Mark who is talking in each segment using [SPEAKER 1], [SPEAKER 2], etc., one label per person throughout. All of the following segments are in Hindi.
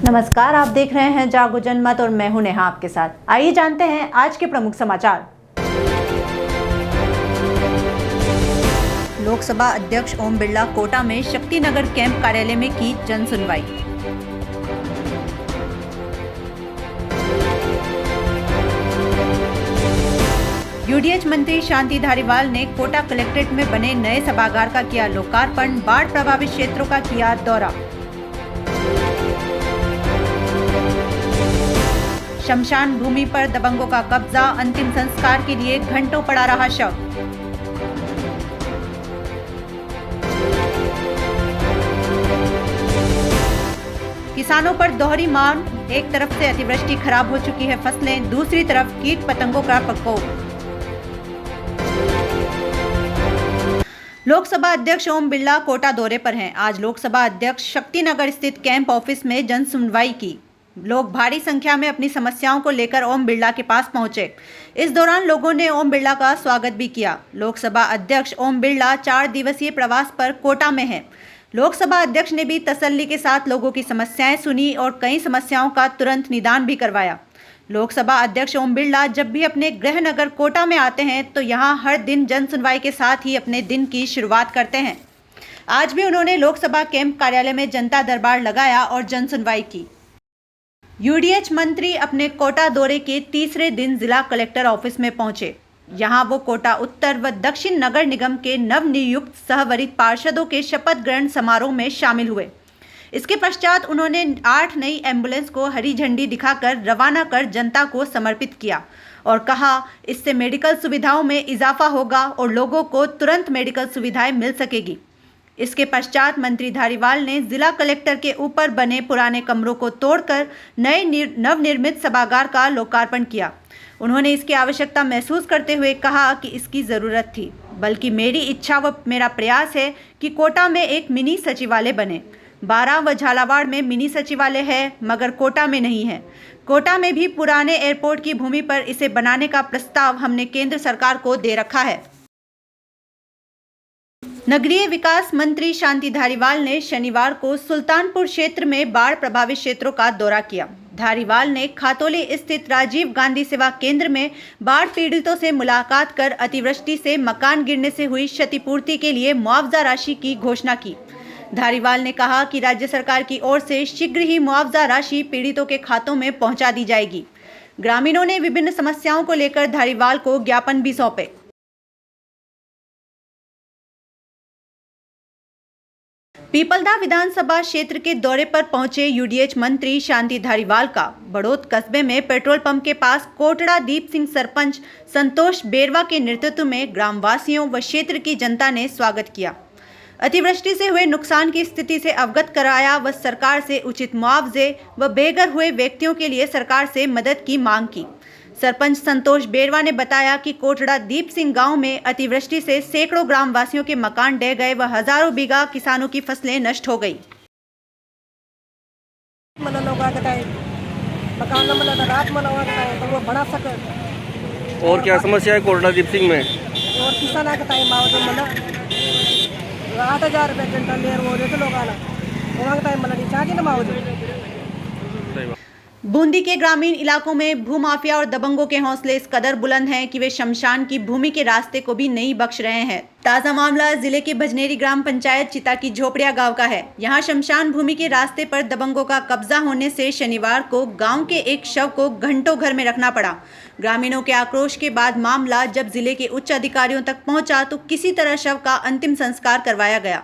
[SPEAKER 1] नमस्कार, आप देख रहे हैं जागो जनमत और मैं हूं नेहा आपके साथ। आइए जानते हैं आज के प्रमुख समाचार। लोकसभा अध्यक्ष ओम बिरला कोटा में शक्ति नगर कैंप कार्यालय में की जन सुनवाई। यूडीएच मंत्री शांति धारीवाल ने कोटा कलेक्ट्रेट में बने नए सभागार का किया लोकार्पण। बाढ़ प्रभावित क्षेत्रों का किया दौरा। शमशान भूमि पर दबंगों का कब्जा, अंतिम संस्कार के लिए घंटों पड़ा रहा शव। किसानों पर दोहरी मार, एक तरफ से अतिवृष्टि खराब हो चुकी है फसलें, दूसरी तरफ कीट पतंगों का प्रकोप। लोकसभा अध्यक्ष ओम बिरला कोटा दौरे पर हैं। आज लोकसभा अध्यक्ष शक्तिनगर स्थित कैंप ऑफिस में जन सुनवाई की। लोग भारी संख्या में अपनी समस्याओं को लेकर ओम बिरला के पास पहुंचे। इस दौरान लोगों ने ओम बिरला का स्वागत भी किया। लोकसभा अध्यक्ष ओम बिरला 4 दिवसीय प्रवास पर कोटा में हैं। लोकसभा अध्यक्ष ने भी तसल्ली के साथ लोगों की समस्याएं सुनी और कई समस्याओं का तुरंत निदान भी करवाया। लोकसभा अध्यक्ष ओम बिरला जब भी अपने गृह नगर कोटा में आते हैं तो यहां हर दिन जन सुनवाई के साथ ही अपने दिन की शुरुआत करते हैं। आज भी उन्होंने लोकसभा कैंप कार्यालय में जनता दरबार लगाया और जन सुनवाई की। यूडीएच मंत्री अपने कोटा दौरे के तीसरे दिन जिला कलेक्टर ऑफिस में पहुंचे। यहां वो कोटा उत्तर व दक्षिण नगर निगम के नवनियुक्त सहवरित पार्षदों के शपथ ग्रहण समारोह में शामिल हुए। इसके पश्चात उन्होंने 8 नई एम्बुलेंस को हरी झंडी दिखाकर रवाना कर जनता को समर्पित किया और कहा, इससे मेडिकल सुविधाओं में इजाफा होगा और लोगों को तुरंत मेडिकल सुविधाएं मिल सकेगी। इसके पश्चात मंत्री धारीवाल ने जिला कलेक्टर के ऊपर बने पुराने कमरों को तोड़कर नए नवनिर्मित सभागार का लोकार्पण किया। उन्होंने इसकी आवश्यकता महसूस करते हुए कहा कि इसकी ज़रूरत थी, बल्कि मेरी इच्छा व मेरा प्रयास है कि कोटा में एक मिनी सचिवालय बने। 12 व झालावाड़ में मिनी सचिवालय है मगर कोटा में नहीं है। कोटा में भी पुराने एयरपोर्ट की भूमि पर इसे बनाने का प्रस्ताव हमने केंद्र सरकार को दे रखा है। नगरीय विकास मंत्री शांति धारीवाल ने शनिवार को सुल्तानपुर क्षेत्र में बाढ़ प्रभावित क्षेत्रों का दौरा किया। धारीवाल ने खातौली स्थित राजीव गांधी सेवा केंद्र में बाढ़ पीड़ितों से मुलाकात कर अतिवृष्टि से मकान गिरने से हुई क्षतिपूर्ति के लिए मुआवजा राशि की घोषणा की। धारीवाल ने कहा कि राज्य सरकार की ओर से शीघ्र ही मुआवजा राशि पीड़ितों के खातों में पहुंचा दी जाएगी। ग्रामीणों ने विभिन्न समस्याओं को लेकर धारीवाल को ज्ञापन भी सौंपे। पीपलदा विधानसभा क्षेत्र के दौरे पर पहुंचे यूडीएच मंत्री शांति धारीवाल का बड़ौत कस्बे में पेट्रोल पंप के पास कोटड़ा दीप सिंह सरपंच संतोष बेरवा के नेतृत्व में ग्रामवासियों व क्षेत्र की जनता ने स्वागत किया। अतिवृष्टि से हुए नुकसान की स्थिति से अवगत कराया व सरकार से उचित मुआवजे व बेघर हुए व्यक्तियों के लिए सरकार से मदद की मांग की। सरपंच संतोष बेरवा ने बताया कि कोटड़ा दीप सिंह गांव में अतिवृष्टि से सैकड़ों ग्रामवासियों के मकान ढह गए व हजारों बीघा किसानों की फसलें नष्ट हो गई।
[SPEAKER 2] और क्या समस्या है कोटड़ा दीप सिंह में?
[SPEAKER 3] और किसान 8,000 रुपये क्विंटल ले वो रेट लोग
[SPEAKER 1] बूंदी के ग्रामीण इलाकों में भूमाफिया और दबंगों के हौसले इस कदर बुलंद हैं कि वे शमशान की भूमि के रास्ते को भी नहीं बख्श रहे हैं। ताज़ा मामला जिले के भजनेरी ग्राम पंचायत चिता की झोपड़िया गांव का है। यहां शमशान भूमि के रास्ते पर दबंगों का कब्जा होने से शनिवार को गांव के एक शव को घंटों घर में रखना पड़ा। ग्रामीणों के आक्रोश के बाद मामला जब जिले के उच्च अधिकारियों तक पहुंचा तो किसी तरह शव का अंतिम संस्कार करवाया गया।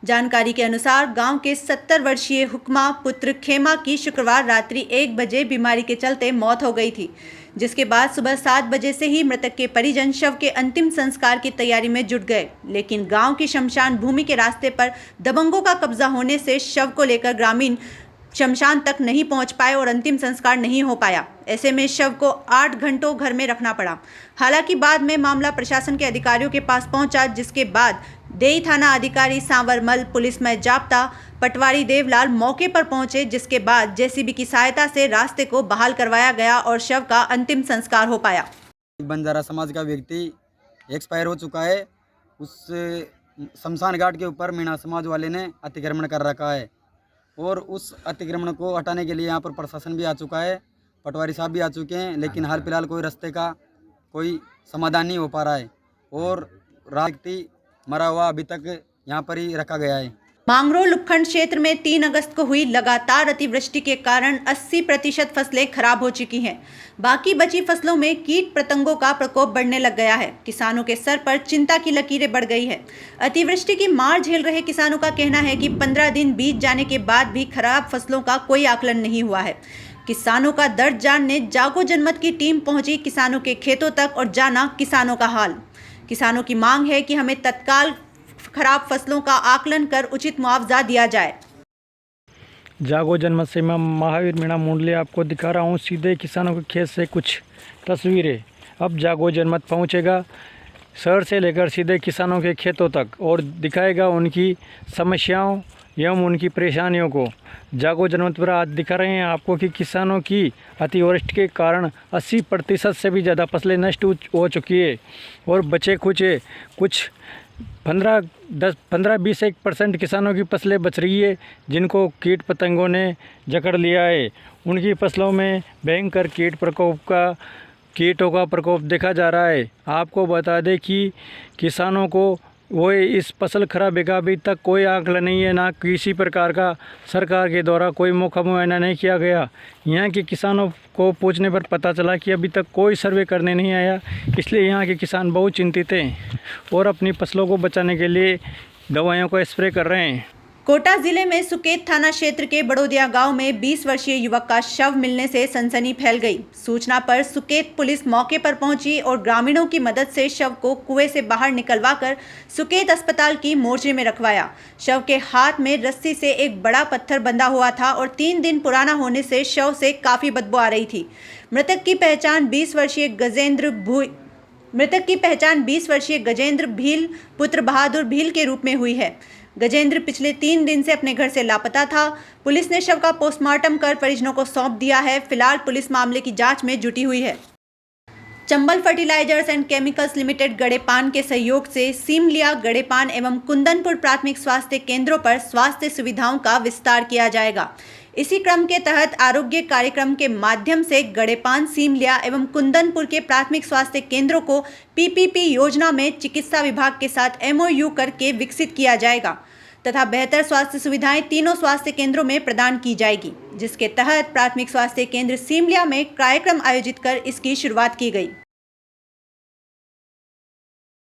[SPEAKER 1] जानकारी के अनुसार गांव के 70 वर्षीय हुक्मा पुत्र खेमा की शुक्रवार रात्रि 1 बजे बीमारी के चलते मौत हो गई थी, जिसके बाद सुबह 7 बजे से ही मृतक के परिजन शव के अंतिम संस्कार की तैयारी में जुट गए। लेकिन गांव की शमशान भूमि के रास्ते पर दबंगों का कब्जा होने से शव को लेकर ग्रामीण शमशान तक नहीं पहुंच पाए और अंतिम संस्कार नहीं हो पाया। ऐसे में शव को 8 घंटों घर में रखना पड़ा। हालांकि बाद में मामला प्रशासन के अधिकारियों के पास पहुंचा, जिसके बाद देई थाना अधिकारी सांवरमल, पुलिस में जाप्ता पटवारी देवलाल मौके पर पहुंचे, जिसके बाद जेसीबी की सहायता से रास्ते को बहाल करवाया गया और शव का अंतिम संस्कार हो पाया।
[SPEAKER 4] बंजारा समाज का व्यक्ति एक्सपायर हो चुका है। उस शमशान घाट के ऊपर मीणा समाज वाले ने अतिक्रमण कर रखा है। और उस अतिक्रमण को हटाने के लिए यहाँ पर प्रशासन भी आ चुका है, पटवारी साहब भी आ चुके हैं, लेकिन हाल फिलहाल कोई रास्ते का कोई समाधान नहीं हो पा रहा है और व्यक्ति मरा हुआ अभी तक यहाँ पर ही रखा गया है।
[SPEAKER 1] मांगरोल उपखंड क्षेत्र में 3 अगस्त को हुई लगातार अतिवृष्टि के कारण 80% फसलें खराब हो चुकी हैं। बाकी बची फसलों में कीट पतंगों का प्रकोप बढ़ने लग गया है। किसानों के सर पर चिंता की लकीरें बढ़ गई है। अतिवृष्टि की मार झेल रहे किसानों का कहना है कि 15 दिन बीत जाने के बाद भी खराब फसलों का कोई आकलन नहीं हुआ है। किसानों का दर्द जानने जागो जनमत की टीम पहुंची किसानों के खेतों तक और जाना किसानों का हाल। किसानों की मांग है कि हमें तत्काल खराब फसलों का आकलन कर उचित मुआवजा दिया जाए।
[SPEAKER 5] जागो जनमत से मैं महावीर मीणा मुंडले आपको दिखा रहा हूँ सीधे किसानों के खेत से कुछ तस्वीरें। अब जागो जनमत पहुँचेगा शहर से लेकर सीधे किसानों के खेतों तक और दिखाएगा उनकी समस्याओं एवं उनकी परेशानियों को। जागो जनमत पर आज दिखा रहे हैं आपको कि किसानों की अतिवृष्टि के कारण 80% से भी ज़्यादा फसलें नष्ट हो चुकी है और बचे कुछ 15-20% किसानों की फसलें बच रही है जिनको कीट पतंगों ने जकड़ लिया है। उनकी फसलों में भयंकर कीटों का प्रकोप देखा जा रहा है। आपको बता दें कि किसानों को वो इस फसल खराबे का अभी तक कोई आंकलन नहीं है, ना किसी प्रकार का सरकार के द्वारा कोई मौका मुआयना नहीं किया गया। यहाँ के किसानों को पूछने पर पता चला कि अभी तक कोई सर्वे करने नहीं आया, इसलिए यहाँ के किसान बहुत चिंतित हैं और अपनी फसलों को बचाने के लिए दवाइयों का स्प्रे कर रहे हैं।
[SPEAKER 1] कोटा जिले में सुकेत थाना क्षेत्र के बड़ोदिया गांव में 20 वर्षीय युवक का शव मिलने से सनसनी फैल गई। सूचना पर सुकेत पुलिस मौके पर पहुंची और ग्रामीणों की मदद से शव को कुएं से बाहर निकलवाकर सुकेत अस्पताल की मोर्चरी में रखवाया। शव के हाथ में रस्सी से एक बड़ा पत्थर बंधा हुआ था और 3 दिन पुराना होने से शव से काफी बदबू आ रही थी। मृतक की पहचान 20 वर्षीय गजेंद्र भील पुत्र बहादुर भील के रूप में हुई है। गजेंद्र पिछले 3 दिन से अपने घर से लापता था। पुलिस ने शव का पोस्टमार्टम कर परिजनों को सौंप दिया है। फिलहाल पुलिस मामले की जांच में जुटी हुई है। Chambal fertilisers and chemicals limited Gadepan के सहयोग से सीमलिया, गड़ेपान एवं कुंदनपुर प्राथमिक स्वास्थ्य केंद्रों पर स्वास्थ्य सुविधाओं का विस्तार किया जाएगा। इसी क्रम के तहत आरोग्य कार्यक्रम के माध्यम से गड़ेपान, सीमलिया एवं कुंदनपुर के प्राथमिक स्वास्थ्य केंद्रों को पीपीपी योजना में चिकित्सा विभाग के साथ MOU करके विकसित किया जाएगा तथा बेहतर स्वास्थ्य सुविधाएं तीनों स्वास्थ्य केंद्रों में प्रदान की जाएगी, जिसके तहत प्राथमिक स्वास्थ्य केंद्र सीमलिया में कार्यक्रम आयोजित कर इसकी शुरुआत की गई।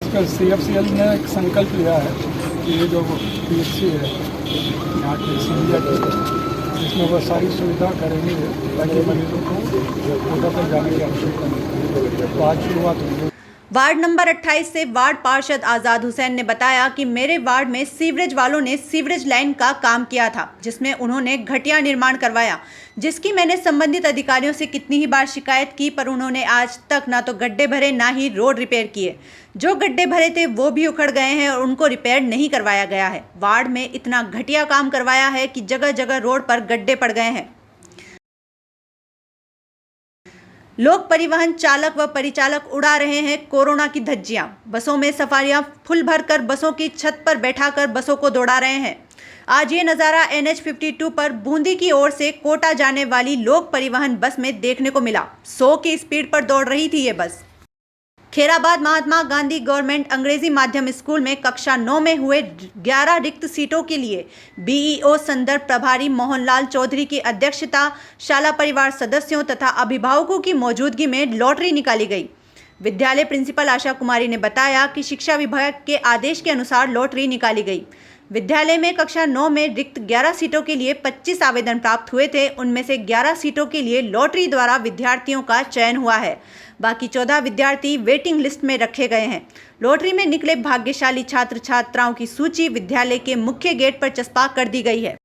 [SPEAKER 6] CFCL ने एक संकल्प लिया है कि ये जो PHC है यहाँ के सीमलिया इसमें वो सारी सुविधा करेंगे ताकि मरीजों को कोटा तक जाने की आवश्यकता नहीं। तो आज शुरुआत हुई।
[SPEAKER 1] वार्ड नंबर 28 से वार्ड पार्षद आजाद हुसैन ने बताया कि मेरे वार्ड में सीवरेज वालों ने सीवरेज लाइन का काम किया था, जिसमें उन्होंने घटिया निर्माण करवाया, जिसकी मैंने संबंधित अधिकारियों से कितनी ही बार शिकायत की, पर उन्होंने आज तक ना तो गड्ढे भरे ना ही रोड रिपेयर किए। जो गड्ढे भरे थे वो भी उखड़ गए हैं और उनको रिपेयर नहीं करवाया गया है। वार्ड में इतना घटिया काम करवाया है कि जगह जगह रोड पर गड्ढे पड़ गए हैं। लोक परिवहन चालक व परिचालक उड़ा रहे हैं कोरोना की धज्जियां। बसों में सफारियां फुल भरकर बसों की छत पर बैठाकर बसों को दौड़ा रहे हैं। आज ये नज़ारा NH 52 पर बूंदी की ओर से कोटा जाने वाली लोक परिवहन बस में देखने को मिला। 100 की स्पीड पर दौड़ रही थी ये बस। खेराबाद महात्मा गांधी गवर्नमेंट अंग्रेजी माध्यम स्कूल में कक्षा 9 में हुए 11 रिक्त सीटों के लिए BEO संदर्भ प्रभारी मोहनलाल चौधरी की अध्यक्षता, शाला परिवार सदस्यों तथा अभिभावकों की मौजूदगी में लॉटरी निकाली गई। विद्यालय प्रिंसिपल आशा कुमारी ने बताया कि शिक्षा विभाग के आदेश के अनुसार लॉटरी निकाली गई। विद्यालय में कक्षा 9 में रिक्त 11 सीटों के लिए 25 आवेदन प्राप्त हुए थे। उनमें से 11 सीटों के लिए लॉटरी द्वारा विद्यार्थियों का चयन हुआ है। बाकी 14 विद्यार्थी वेटिंग लिस्ट में रखे गए हैं। लॉटरी में निकले भाग्यशाली छात्र छात्राओं की सूची विद्यालय के मुख्य गेट पर चस्पा कर दी गई है।